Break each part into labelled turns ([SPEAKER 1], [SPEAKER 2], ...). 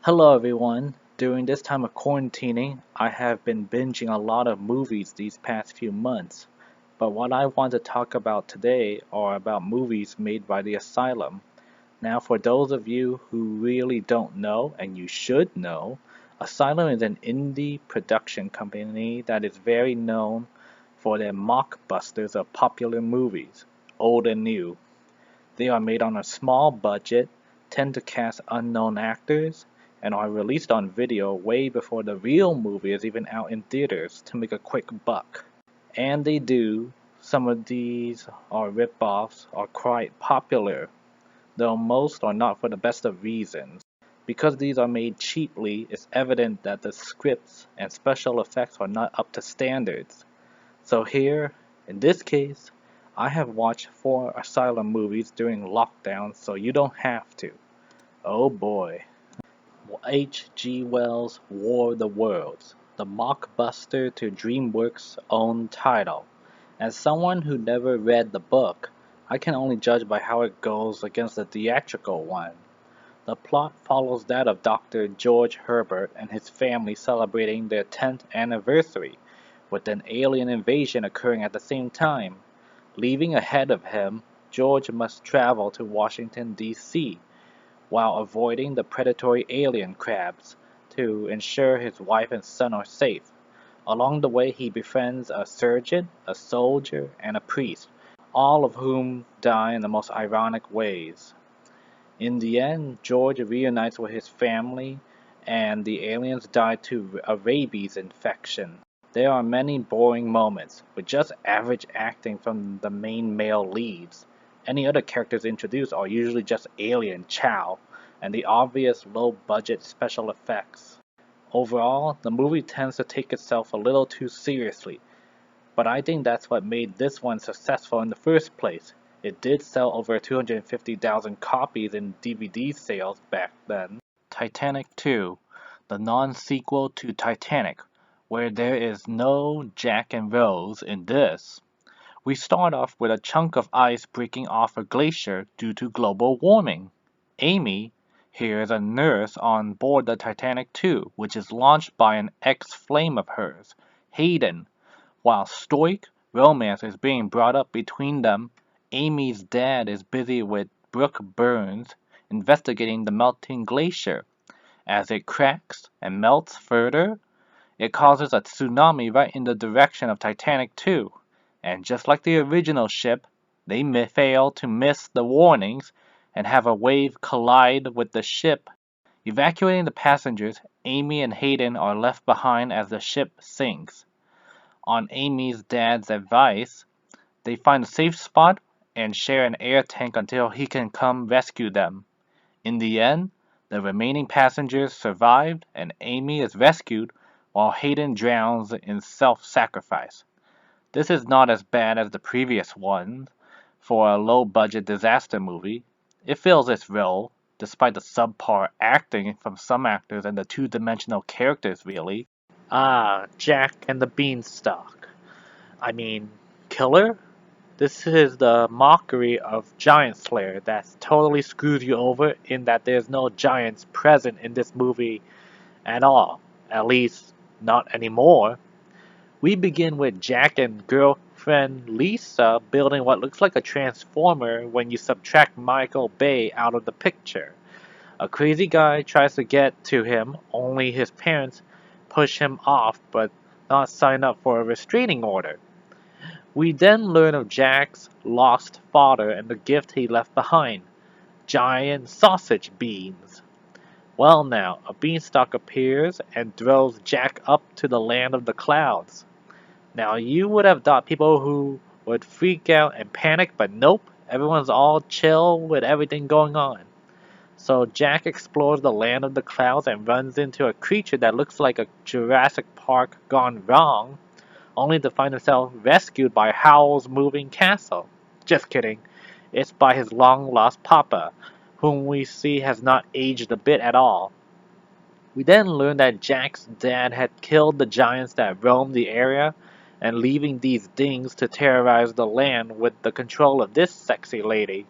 [SPEAKER 1] Hello everyone. During this time of quarantining, I have been binging a lot of movies these past few months. But what I want to talk about today are about movies made by the Asylum. Now, for those of you who really don't know, and you should know, Asylum is an indie production company that is very known for their mockbusters of popular movies, old and new. They are made on a small budget, tend to cast unknown actors, and are released on video way before the real movie is even out in theaters to make a quick buck. And they do. Some of these are rip-offs are quite popular, though most are not for the best of reasons. Because these are made cheaply, it's evident that the scripts and special effects are not up to standards. So here, in this case, I have watched 4 Asylum movies during lockdown so you don't have to. Oh boy. H. G. Wells' War of the Worlds, the Mockbuster to DreamWorks' own title. As someone who never read the book, I can only judge by how it goes against the theatrical one. The plot follows that of Dr. George Herbert and his family celebrating their 10th anniversary, with an alien invasion occurring at the same time. Leaving ahead of him, George must travel to Washington, D.C., while avoiding the predatory alien crabs to ensure his wife and son are safe. Along the way, he befriends a surgeon, a soldier, and a priest, all of whom die in the most ironic ways. In the end, George reunites with his family, and the aliens die to a rabies infection. There are many boring moments, with just average acting from the main male leads. Any other characters introduced are usually just alien chow, and the obvious low-budget special effects. Overall, the movie tends to take itself a little too seriously, but I think that's what made this one successful in the first place. It did sell over 250,000 copies in DVD sales back then. Titanic II, the non-sequel to Titanic, where there is no Jack and Rose in this. We start off with a chunk of ice breaking off a glacier due to global warming. Amy, here is a nurse on board the Titanic II, which is launched by an ex-flame of hers, Hayden. While stoic romance is being brought up between them, Amy's dad is busy with Brooke Burns investigating the melting glacier. As it cracks and melts further, it causes a tsunami right in the direction of Titanic II. And just like the original ship, they fail to miss the warnings and have a wave collide with the ship. Evacuating the passengers, Amy and Hayden are left behind as the ship sinks. On Amy's dad's advice, they find a safe spot and share an air tank until he can come rescue them. In the end, the remaining passengers survived and Amy is rescued while Hayden drowns in self-sacrifice. This is not as bad as the previous one for a low-budget disaster movie. It fills its role, despite the subpar acting from some actors and the two-dimensional characters really. Ah, Jack and the Beanstalk. I mean, killer? This is the mockery of Giant Slayer that totally screws you over in that there's no giants present in this movie at all. At least, not anymore. We begin with Jack and girlfriend Lisa building what looks like a transformer when you subtract Michael Bay out of the picture. A crazy guy tries to get to him, only his parents push him off but not sign up for a restraining order. We then learn of Jack's lost father and the gift he left behind, giant sausage beans. Well now, a beanstalk appears and throws Jack up to the land of the clouds. Now you would have thought people who would freak out and panic, but nope, everyone's all chill with everything going on. So Jack explores the land of the clouds and runs into a creature that looks like a Jurassic Park gone wrong, only to find himself rescued by Howl's moving castle. Just kidding. It's by his long-lost papa, whom we see has not aged a bit at all. We then learn that Jack's dad had killed the giants that roamed the area, and leaving these things to terrorize the land with the control of this sexy lady.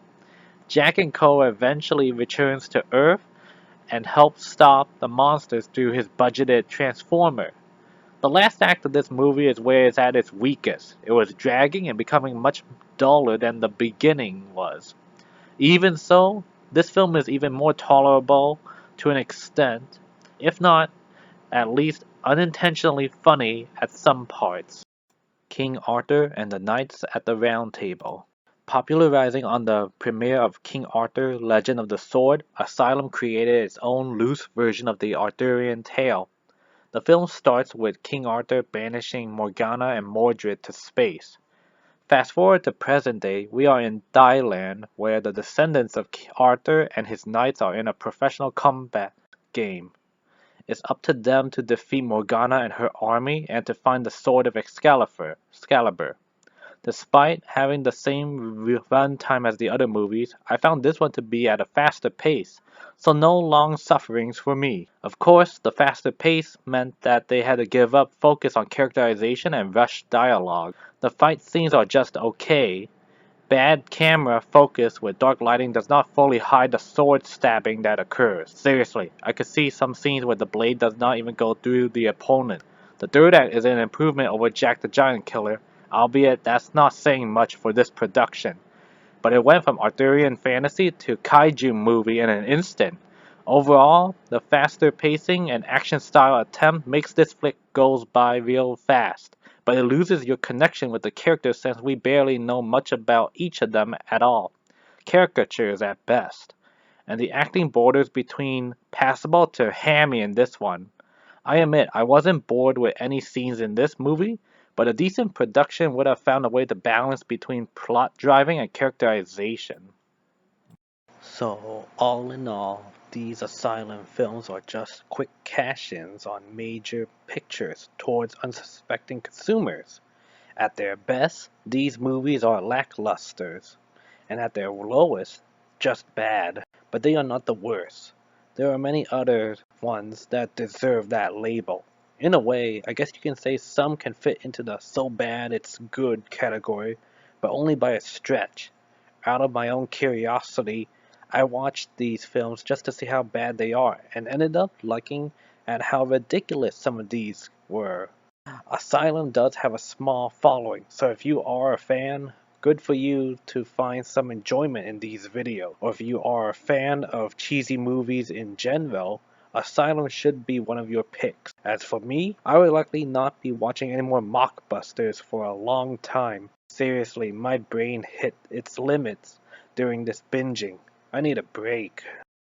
[SPEAKER 1] Jack and Co. eventually returns to Earth and help stop the monsters through his budgeted transformer. The last act of this movie is where it's at its weakest. It was dragging and becoming much duller than the beginning was. Even so, this film is even more tolerable to an extent, if not at least unintentionally funny at some parts. King Arthur and the Knights at the Round Table. Popularizing on the premiere of King Arthur, Legend of the Sword, Asylum created its own loose version of the Arthurian tale. The film starts with King Arthur banishing Morgana and Mordred to space. Fast forward to present day, we are in Thailand, where the descendants of Arthur and his knights are in a professional combat game. It's up to them to defeat Morgana and her army and to find the sword of Excalibur. Despite having the same run time as the other movies, I found this one to be at a faster pace, so no long sufferings for me. Of course, the faster pace meant that they had to give up focus on characterization and rush dialogue. The fight scenes are just okay. Bad camera focus with dark lighting does not fully hide the sword stabbing that occurs. Seriously, I could see some scenes where the blade does not even go through the opponent. The third act is an improvement over Jack the Giant Killer, albeit that's not saying much for this production. But it went from Arthurian fantasy to kaiju movie in an instant. Overall, the faster pacing and action style attempt makes this flick goes by real fast, but it loses your connection with the characters since we barely know much about each of them at all. Caricatures at best. And the acting borders between passable to hammy in this one. I admit I wasn't bored with any scenes in this movie, but a decent production would have found a way to balance between plot driving and characterization. So, all in all, these Asylum films are just quick cash-ins on major pictures towards unsuspecting consumers. At their best, these movies are lacklusters, and at their lowest, just bad. But they are not the worst. There are many other ones that deserve that label. In a way, I guess you can say some can fit into the so bad it's good category, but only by a stretch. Out of my own curiosity, I watched these films just to see how bad they are, and ended up liking at how ridiculous some of these were. Asylum does have a small following, so if you are a fan, good for you to find some enjoyment in these videos. Or if you are a fan of cheesy movies in general, Asylum should be one of your picks. As for me, I would likely not be watching any more Mockbusters for a long time. Seriously, my brain hit its limits during this binging. I need a break.